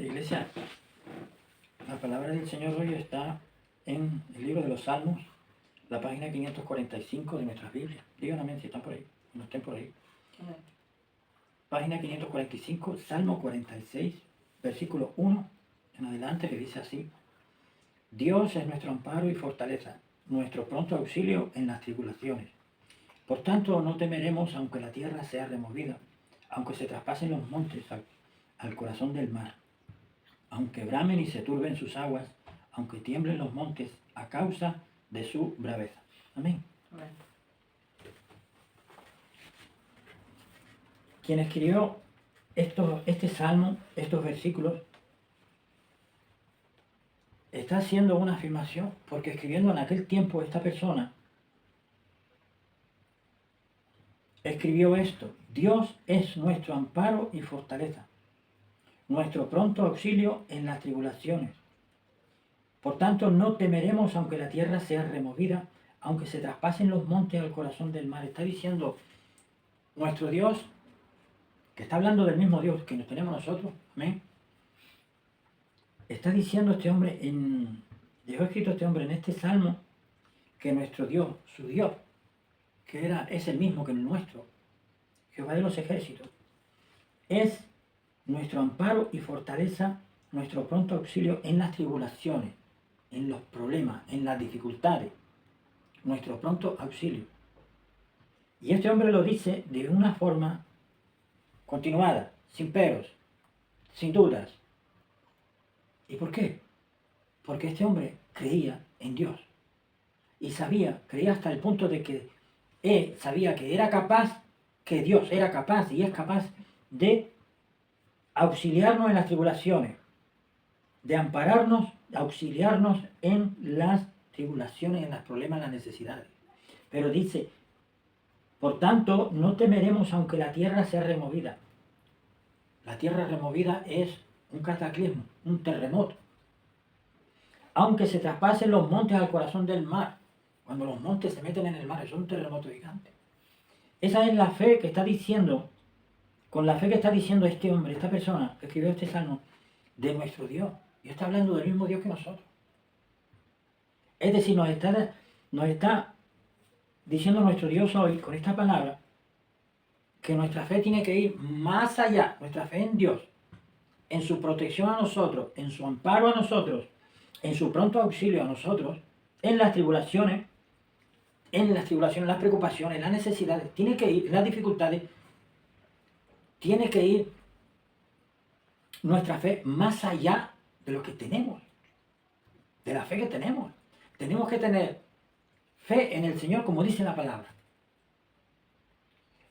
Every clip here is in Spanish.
Iglesia, la palabra del Señor hoy está en el libro de los Salmos, la página 545 de nuestras Biblias. Díganme si están por ahí, no estén por ahí. Página 545, Salmo 46, versículo 1 en adelante, que dice así: Dios es nuestro amparo y fortaleza, nuestro pronto auxilio en las tribulaciones. Por tanto, no temeremos aunque la tierra sea removida, aunque se traspasen los montes al corazón del mar, aunque bramen y se turben sus aguas, aunque tiemblen los montes a causa de su braveza. Amén. Amén. Quien escribió este salmo, estos versículos, está haciendo una afirmación, porque escribiendo en aquel tiempo esta persona escribió esto: Dios es nuestro amparo y fortaleza, nuestro pronto auxilio en las tribulaciones. Por tanto, no temeremos aunque la tierra sea removida, aunque se traspasen los montes al corazón del mar. Está diciendo nuestro Dios, que está hablando del mismo Dios que nos tenemos nosotros. Amén. Está diciendo este hombre, dejó escrito este hombre en este salmo, que nuestro Dios, su Dios, que es el mismo que el nuestro, Jehová de los ejércitos, es nuestro amparo y fortaleza, nuestro pronto auxilio en las tribulaciones, en los problemas, en las dificultades, nuestro pronto auxilio. Y este hombre lo dice de una forma continuada, sin peros, sin dudas. ¿Y por qué? Porque este hombre creía en Dios y creía hasta el punto de que él sabía que era capaz, que Dios era capaz y es capaz de auxiliarnos en las tribulaciones, de ampararnos, de auxiliarnos en las tribulaciones, en los problemas, en las necesidades. Pero dice, por tanto, no temeremos aunque la tierra sea removida. La tierra removida es un cataclismo, un terremoto. Aunque se traspasen los montes al corazón del mar, cuando los montes se meten en el mar, es un terremoto gigante. Esa es la fe que está diciendo, con la fe que está diciendo este hombre, esta persona que escribió este salmo, de nuestro Dios. Y está hablando del mismo Dios que nosotros. Es decir, nos está diciendo nuestro Dios hoy, con esta palabra, que nuestra fe tiene que ir más allá, nuestra fe en Dios, en su protección a nosotros, en su amparo a nosotros, en su pronto auxilio a nosotros, en las tribulaciones, las preocupaciones, las necesidades, tiene que ir, las dificultades, tiene que ir nuestra fe más allá de lo que tenemos, de la fe que tenemos. Tenemos que tener fe en el Señor, como dice la palabra.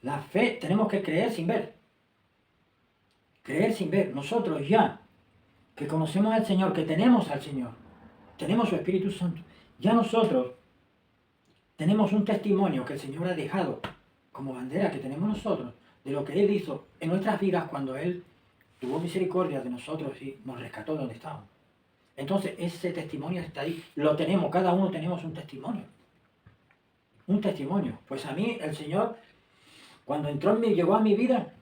La fe tenemos que creer sin ver. Creer sin ver. Nosotros ya que conocemos al Señor, que tenemos al Señor, tenemos su Espíritu Santo, ya nosotros tenemos un testimonio que el Señor ha dejado como bandera que tenemos nosotros de lo que Él hizo en nuestras vidas cuando Él tuvo misericordia de nosotros y nos rescató de donde estábamos. Entonces ese testimonio está ahí, lo tenemos, cada uno tenemos un testimonio. Un testimonio. Pues a mí el Señor, cuando llegó a mi vida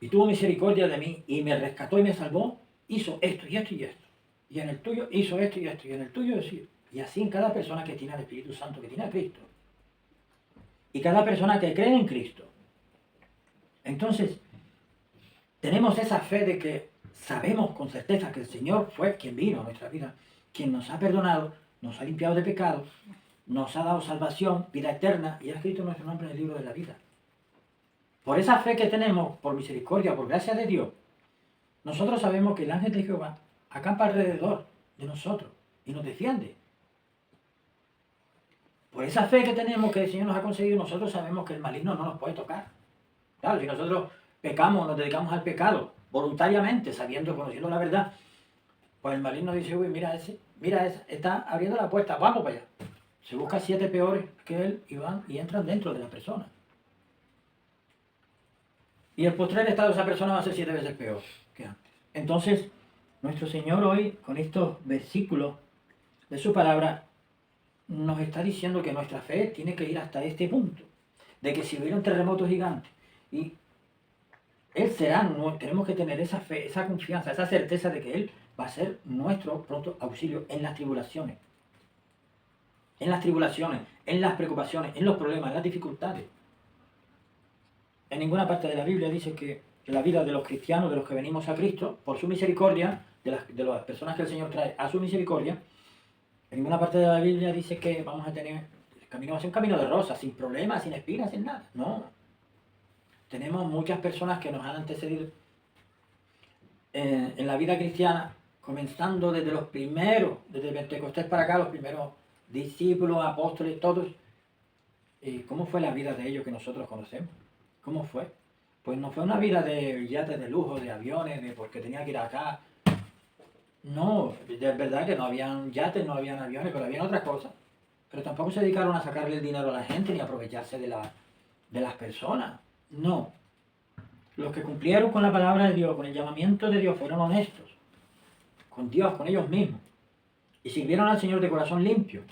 y tuvo misericordia de mí y me rescató y me salvó, hizo esto y esto y esto. Y en el tuyo hizo esto y esto. Y en el tuyo decir. Y así en cada persona que tiene al Espíritu Santo, que tiene a Cristo. Y cada persona que cree en Cristo. Entonces, tenemos esa fe de que sabemos con certeza que el Señor fue quien vino a nuestra vida, quien nos ha perdonado, nos ha limpiado de pecados, nos ha dado salvación, vida eterna, y ha escrito nuestro nombre en el libro de la vida. Por esa fe que tenemos, por misericordia, por gracia de Dios, nosotros sabemos que el ángel de Jehová acampa alrededor de nosotros y nos defiende. Por esa fe que tenemos que el Señor nos ha concedido, nosotros sabemos que el maligno no nos puede tocar. Claro, si nosotros pecamos, nos dedicamos al pecado voluntariamente, sabiendo, conociendo la verdad, pues el maligno dice, uy, mira ese, está abriendo la puerta, vamos para allá. Se busca 7 peores que él y van y entran dentro de la persona. Y el postrer estado de esa persona va a ser 7 veces peor que antes. Entonces, nuestro Señor hoy, con estos versículos de su palabra, nos está diciendo que nuestra fe tiene que ir hasta este punto. De que si hubiera un terremoto gigante y Él será, tenemos que tener esa fe, esa confianza, esa certeza de que Él va a ser nuestro pronto auxilio en las tribulaciones. En las tribulaciones, en las preocupaciones, en los problemas, en las dificultades. En ninguna parte de la Biblia dice que la vida de los cristianos, de los que venimos a Cristo, por su misericordia, de las personas que el Señor trae a su misericordia, en ninguna parte de la Biblia dice que vamos a tener, el camino va a ser un camino de rosas, sin problemas, sin espinas, sin nada. No. Tenemos muchas personas que nos han antecedido en la vida cristiana, comenzando desde los primeros, desde Pentecostés para acá, los primeros discípulos, apóstoles, todos. ¿Cómo fue la vida de ellos que nosotros conocemos? ¿Cómo fue? Pues no fue una vida de yates de lujo, de aviones, de porque tenía que ir acá. No, es verdad que no habían yates, no habían aviones, pero habían otras cosas. Pero tampoco se dedicaron a sacarle el dinero a la gente ni a aprovecharse de las personas. No. Los que cumplieron con la palabra de Dios, con el llamamiento de Dios, fueron honestos. Con Dios, con ellos mismos. Y sirvieron al Señor de corazón limpio,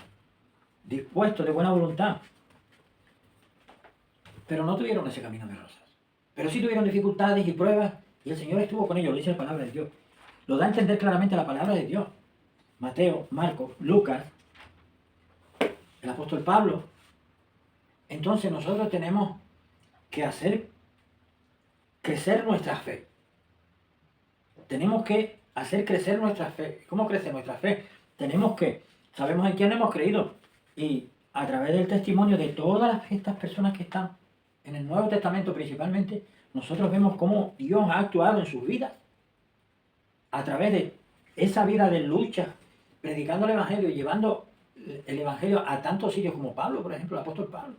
dispuestos, de buena voluntad. Pero no tuvieron ese camino de rosas. Pero sí tuvieron dificultades y pruebas, y el Señor estuvo con ellos, lo dice la palabra de Dios. Lo da a entender claramente la palabra de Dios. Mateo, Marcos, Lucas, el apóstol Pablo. Entonces nosotros tenemos que hacer crecer nuestra fe. Tenemos que hacer crecer nuestra fe. ¿Cómo crece nuestra fe? Tenemos que, sabemos en quién hemos creído, y a través del testimonio de todas estas personas que están en el Nuevo Testamento principalmente, nosotros vemos cómo Dios ha actuado en sus vidas. A través de esa vida de lucha, predicando el Evangelio, llevando el Evangelio a tantos sitios como Pablo, por ejemplo, el apóstol Pablo,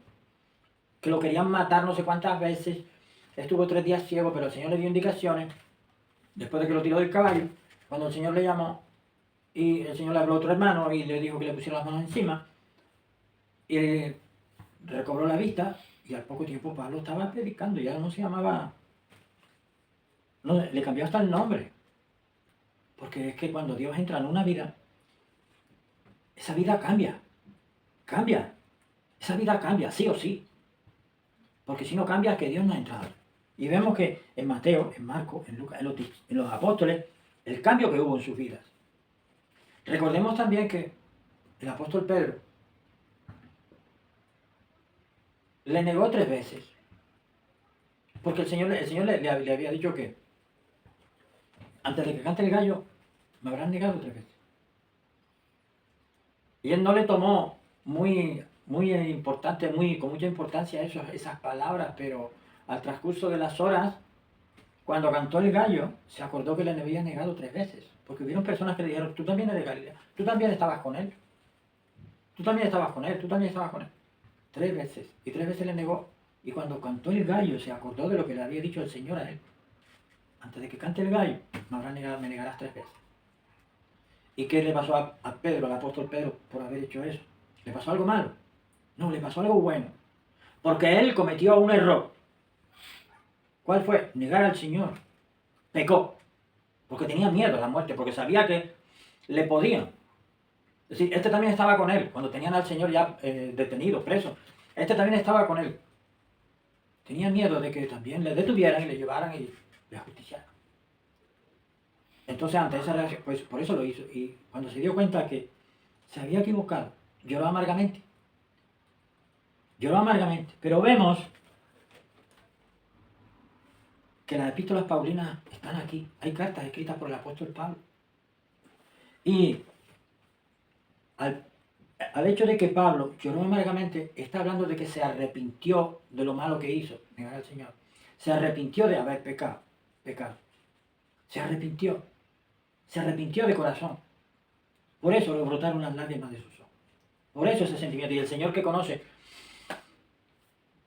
que lo querían matar no sé cuántas veces, estuvo 3 días ciego, pero el Señor le dio indicaciones, después de que lo tiró del caballo, cuando el Señor le llamó, y el Señor le habló a otro hermano y le dijo que le pusiera las manos encima, y recobró la vista, y al poco tiempo Pablo estaba predicando, ya no se llamaba, no, le cambió hasta el nombre, porque es que cuando Dios entra en una vida, esa vida cambia, esa vida cambia, sí o sí, porque si no cambia, que Dios no ha entrado. Y vemos que en Mateo, en Marcos, en Lucas, en los apóstoles, el cambio que hubo en sus vidas. Recordemos también que el apóstol Pedro le negó 3 veces, porque el Señor le había dicho que antes de que cante el gallo, me habrán negado 3 veces. Y él no le tomó muy importante, con mucha importancia esas palabras, pero al transcurso de las horas, cuando cantó el gallo, se acordó que le había negado 3 veces. Porque hubieron personas que le dijeron, tú también eres de Galilea, tú también estabas con él, tú también estabas con él, tú también estabas con él. 3 veces. Y 3 veces le negó. Y cuando cantó el gallo, se acordó de lo que le había dicho el Señor a él. Antes de que cante el gallo, me negarás 3 veces. ¿Y qué le pasó a Pedro, al apóstol Pedro, por haber hecho eso? ¿Le pasó algo malo? No, le pasó algo bueno. Porque él cometió un error. ¿Cuál fue? Negar al Señor. Pecó. Porque tenía miedo a la muerte, porque sabía que le podían. Es decir, este también estaba con él, cuando tenían al Señor ya detenido, preso. Este también estaba con él. Tenía miedo de que también le detuvieran y le llevaran y le ajusticiaran. Entonces, ante esa reacción, pues por eso lo hizo. Y cuando se dio cuenta que se había equivocado, lloró amargamente. Lloró amargamente. Pero vemos que las epístolas paulinas están aquí. Hay cartas escritas por el apóstol Pablo. Y al hecho de que Pablo lloró amargamente, está hablando de que se arrepintió de lo malo que hizo, negar al Señor. Se arrepintió de haber pecado. Se arrepintió de corazón. Por eso le brotaron las lágrimas de sus ojos. Por eso ese sentimiento. Y el Señor, que conoce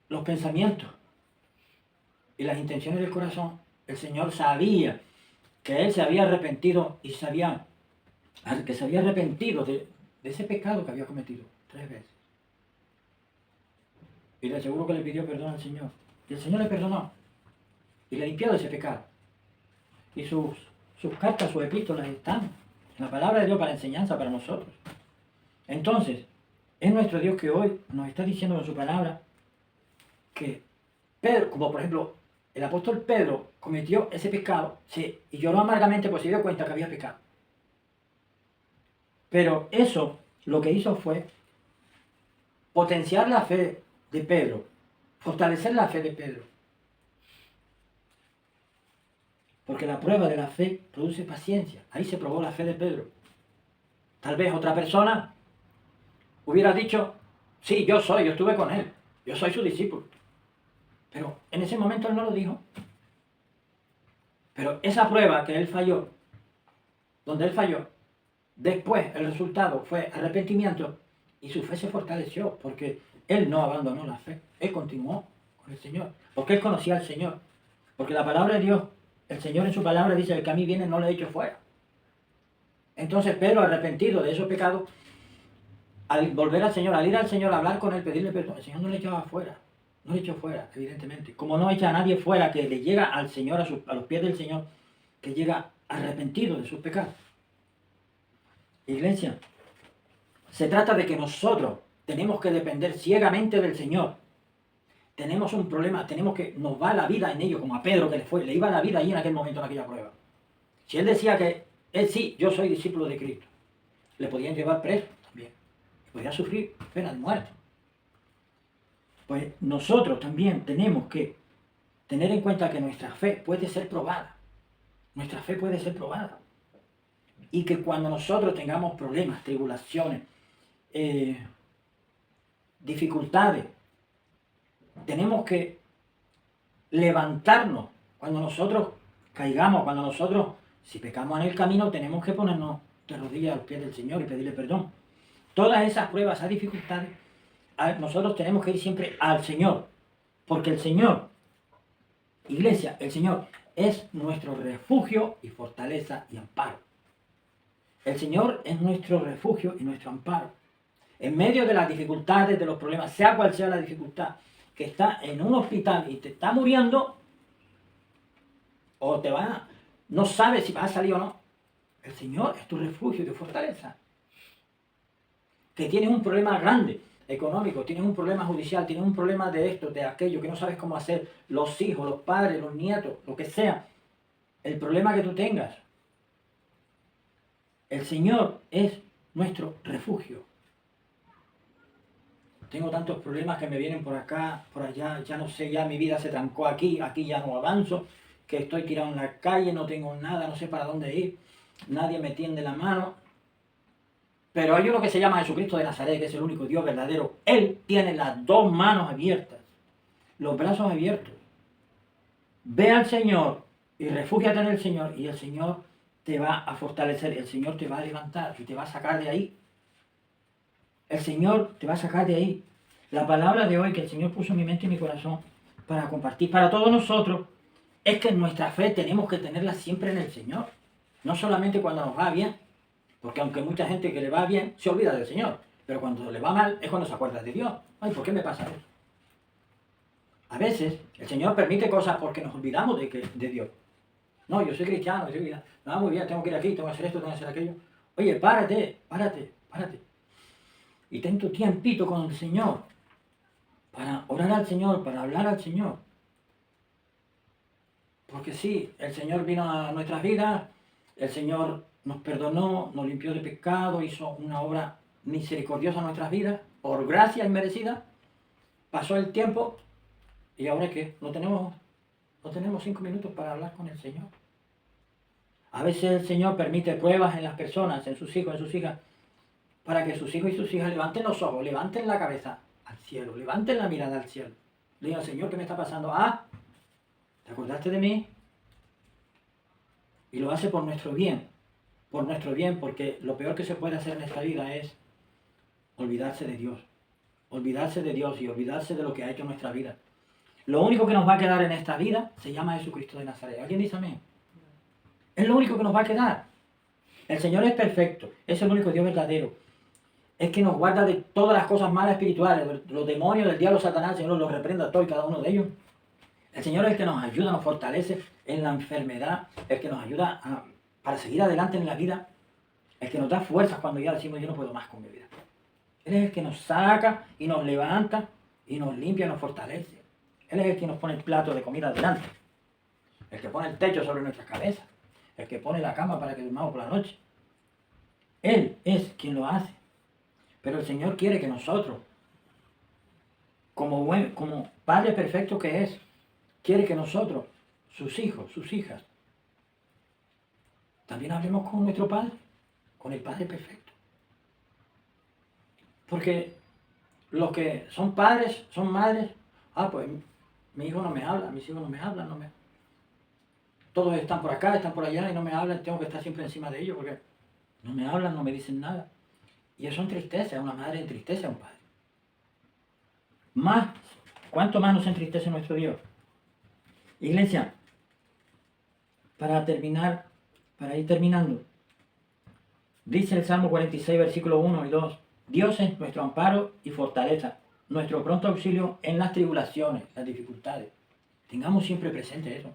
los pensamientos y las intenciones del corazón, el Señor sabía que él se había arrepentido y que se había arrepentido de ese pecado que había cometido 3 veces. Y le aseguro que le pidió perdón al Señor. Y el Señor le perdonó. Y le limpió de ese pecado. Y sus cartas, sus epístolas están en la palabra de Dios para enseñanza para nosotros. Entonces, es nuestro Dios que hoy nos está diciendo en su palabra que Pedro, como por ejemplo el apóstol Pedro cometió ese pecado, sí, y lloró amargamente porque se dio cuenta que había pecado. Pero eso lo que hizo fue potenciar la fe de Pedro, fortalecer la fe de Pedro. Porque la prueba de la fe produce paciencia. Ahí se probó la fe de Pedro. Tal vez otra persona hubiera dicho, sí, yo estuve con él, yo soy su discípulo. Pero en ese momento él no lo dijo. Pero esa prueba que él falló, donde él falló, después el resultado fue arrepentimiento y su fe se fortaleció porque él no abandonó la fe, él continuó con el Señor, porque él conocía al Señor, porque la palabra de Dios, el Señor en su palabra dice, el que a mí viene no le echo fuera. Entonces Pedro, arrepentido de esos pecados, al volver al Señor, al ir al Señor, a hablar con él, pedirle perdón, el Señor no le echaba fuera, no le echó fuera, evidentemente, como no echa a nadie fuera que le llega al Señor, a los pies del Señor, que llega arrepentido de sus pecados. Iglesia, se trata de que nosotros tenemos que depender ciegamente del Señor. Tenemos un problema, nos va la vida en ello, como a Pedro que le iba la vida ahí en aquel momento, en aquella prueba. Si él decía que él sí, yo soy discípulo de Cristo, le podían llevar preso también, podía sufrir pena de muerte. Pues nosotros también tenemos que tener en cuenta que nuestra fe puede ser probada. Nuestra fe puede ser probada. Y que cuando nosotros tengamos problemas, tribulaciones, dificultades, tenemos que levantarnos. Cuando nosotros caigamos, cuando nosotros, si pecamos en el camino, tenemos que ponernos de rodillas al pie del Señor y pedirle perdón. Todas esas pruebas, esas dificultades, nosotros tenemos que ir siempre al Señor. Porque el Señor, iglesia, el Señor es nuestro refugio y fortaleza y amparo. El Señor es nuestro refugio y nuestro amparo. En medio de las dificultades, de los problemas, sea cual sea la dificultad, que está en un hospital y te está muriendo, o no sabes si vas a salir o no, el Señor es tu refugio y tu fortaleza. Que tienes un problema grande, económico, tienes un problema judicial, tienes un problema de esto, de aquello, que no sabes cómo hacer, los hijos, los padres, los nietos, lo que sea, el problema que tú tengas. El Señor es nuestro refugio. Tengo tantos problemas que me vienen por acá, por allá, ya no sé, ya mi vida se trancó aquí ya no avanzo, que estoy tirado en la calle, no tengo nada, no sé para dónde ir, nadie me tiende la mano. Pero hay uno que se llama Jesucristo de Nazaret, que es el único Dios verdadero. Él tiene las dos manos abiertas, los brazos abiertos. Ve al Señor y refúgiate en el Señor y el Señor te va a fortalecer, el Señor te va a levantar y te va a sacar de ahí. El Señor te va a sacar de ahí. La palabra de hoy que el Señor puso en mi mente y mi corazón para compartir para todos nosotros es que nuestra fe tenemos que tenerla siempre en el Señor. No solamente cuando nos va bien, porque aunque mucha gente que le va bien se olvida del Señor, pero cuando le va mal es cuando se acuerda de Dios. Ay, ¿por qué me pasa eso? A veces el Señor permite cosas porque nos olvidamos de Dios. No, yo soy cristiano, no, muy bien, tengo que ir aquí, tengo que hacer esto, tengo que hacer aquello. Oye, párate. Y ten tu tiempito con el Señor para orar al Señor, para hablar al Señor. Porque sí, el Señor vino a nuestras vidas, el Señor nos perdonó, nos limpió de pecado, hizo una obra misericordiosa en nuestras vidas, por gracia inmerecida. Pasó el tiempo y ahora ¿qué? No tenemos 5 minutos para hablar con el Señor. A veces el Señor permite pruebas en las personas, en sus hijos, en sus hijas, para que sus hijos y sus hijas levanten los ojos, levanten la cabeza al cielo, levanten la mirada al cielo. Le digan, Señor, ¿qué me está pasando? ¿Te acordaste de mí? Y lo hace por nuestro bien, porque lo peor que se puede hacer en esta vida es olvidarse de Dios y olvidarse de lo que ha hecho en nuestra vida. Lo único que nos va a quedar en esta vida se llama Jesucristo de Nazaret. ¿Alguien dice amén? Es lo único que nos va a quedar. El Señor es perfecto, es el único Dios verdadero. Es que nos guarda de todas las cosas malas espirituales, los demonios, del diablo, Satanás, el Señor los reprenda a todos y cada uno de ellos. El Señor es el que nos ayuda, nos fortalece en la enfermedad, el que nos ayuda para seguir adelante en la vida, el que nos da fuerzas cuando ya decimos yo no puedo más con mi vida. Él es el que nos saca y nos levanta y nos limpia y nos fortalece. Él es el que nos pone el plato de comida delante. el que pone el techo sobre nuestras cabezas, el que pone la cama para que durmamos por la noche. Él es quien lo hace. Pero el Señor quiere que nosotros, como Padre perfecto que es, quiere que nosotros, sus hijos, sus hijas, también hablemos con nuestro Padre, con el Padre perfecto. Porque los que son padres, son madres, pues mi hijo no me habla, mis hijos no me hablan, todos están por acá, están por allá y no me hablan, tengo que estar siempre encima de ellos porque no me hablan, no me dicen nada. Y eso entristece a una madre, entristece a un padre. ¿Cuánto más nos entristece nuestro Dios? Iglesia, para ir terminando, dice el Salmo 46, versículos 1 y 2, Dios es nuestro amparo y fortaleza, nuestro pronto auxilio en las tribulaciones, las dificultades. Tengamos siempre presente eso.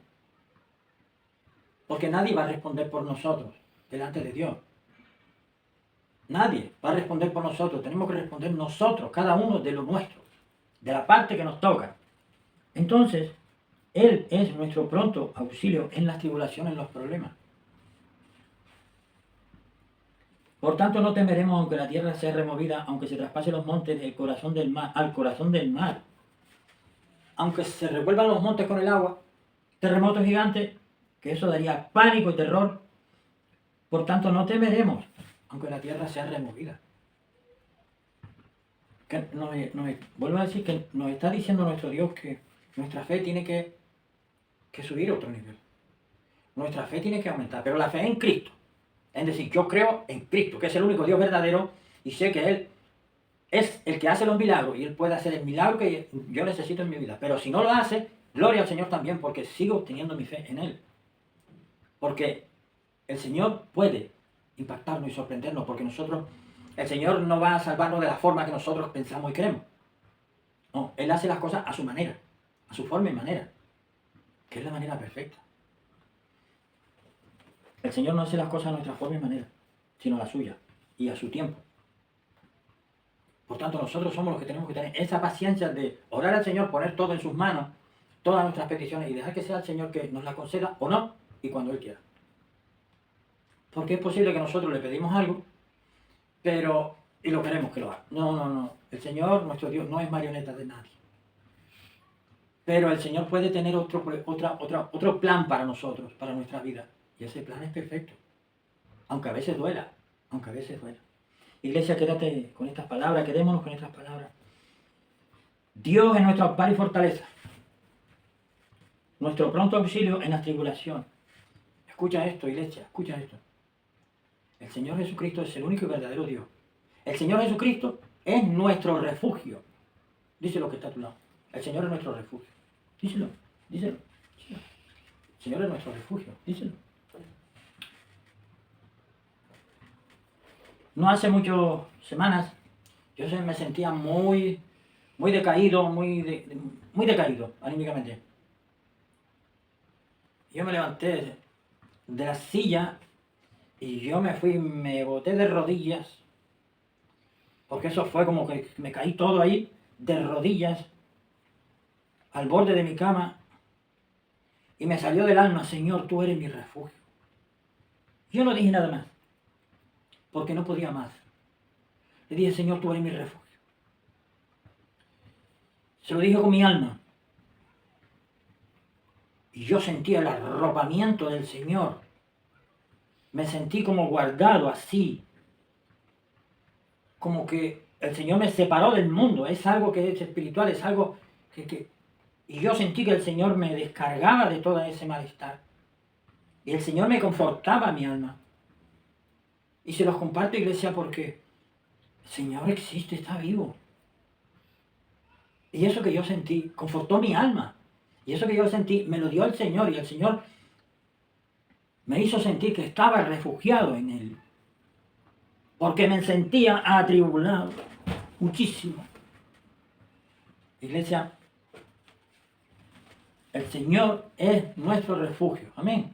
Porque nadie va a responder por nosotros delante de Dios. Nadie va a responder por nosotros. Tenemos que responder nosotros, cada uno de lo nuestro, de la parte que nos toca. Entonces, Él es nuestro pronto auxilio en las tribulaciones, en los problemas. Por tanto, no temeremos aunque la tierra sea removida, aunque se traspase los montes al corazón del mar. Aunque se revuelvan los montes con el agua, terremotos gigantes, que eso daría pánico y terror. Por tanto, no temeremos, aunque la tierra sea removida. Vuelvo a decir que nos está diciendo nuestro Dios que nuestra fe tiene que subir a otro nivel. Nuestra fe tiene que aumentar, pero la fe en Cristo. Es decir, yo creo en Cristo, que es el único Dios verdadero, y sé que Él es el que hace los milagros, y Él puede hacer el milagro que yo necesito en mi vida. Pero si no lo hace, gloria al Señor también, porque sigo teniendo mi fe en Él. Porque el Señor puede impactarnos y sorprendernos, porque el Señor no va a salvarnos de la forma que nosotros pensamos y creemos. No, Él hace las cosas a su manera, a su forma y manera, que es la manera perfecta. El Señor no hace las cosas a nuestra forma y manera, sino a la suya y a su tiempo. Por tanto, nosotros somos los que tenemos que tener esa paciencia de orar al Señor, poner todo en sus manos, todas nuestras peticiones, y dejar que sea el Señor que nos la conceda o no, y cuando Él quiera. Porque es posible que nosotros le pedimos algo, y lo queremos que lo haga. No. El Señor, nuestro Dios, no es marioneta de nadie. Pero el Señor puede tener otro plan para nosotros, para nuestra vida. Y ese plan es perfecto. Aunque a veces duela. Iglesia, quédate con estas palabras, quedémonos con estas palabras. Dios es nuestro amparo y fortaleza. Nuestro pronto auxilio en la tribulación. Escucha esto, iglesia, escucha esto. El Señor Jesucristo es el único y verdadero Dios. El Señor Jesucristo es nuestro refugio. Díselo que está a tu lado. El Señor es nuestro refugio. Díselo. El Señor es nuestro refugio. Díselo. No hace muchas semanas yo me sentía muy decaído, muy decaído anímicamente. Yo me levanté de la silla y yo me boté de rodillas, porque eso fue como que me caí todo ahí, de rodillas, al borde de mi cama, y me salió del alma: Señor, tú eres mi refugio. Yo no dije nada más, porque no podía más. Le dije: Señor, tú eres mi refugio. Se lo dije con mi alma. Y yo sentí el arropamiento del Señor. Me sentí como guardado así. Como que el Señor me separó del mundo. Es algo que es espiritual, es algo que... Y yo sentí que el Señor me descargaba de todo ese malestar. Y el Señor me confortaba mi alma. Y se los comparto, iglesia, porque el Señor existe, está vivo. Y eso que yo sentí confortó mi alma. Y eso que yo sentí me lo dio el Señor. Y el Señor me hizo sentir que estaba refugiado en Él. Porque me sentía atribulado muchísimo. Iglesia, el Señor es nuestro refugio. Amén.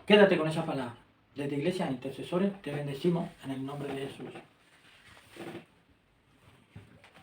Quédate con esa palabra. Desde Iglesia Intercesores te bendecimos en el nombre de Jesús.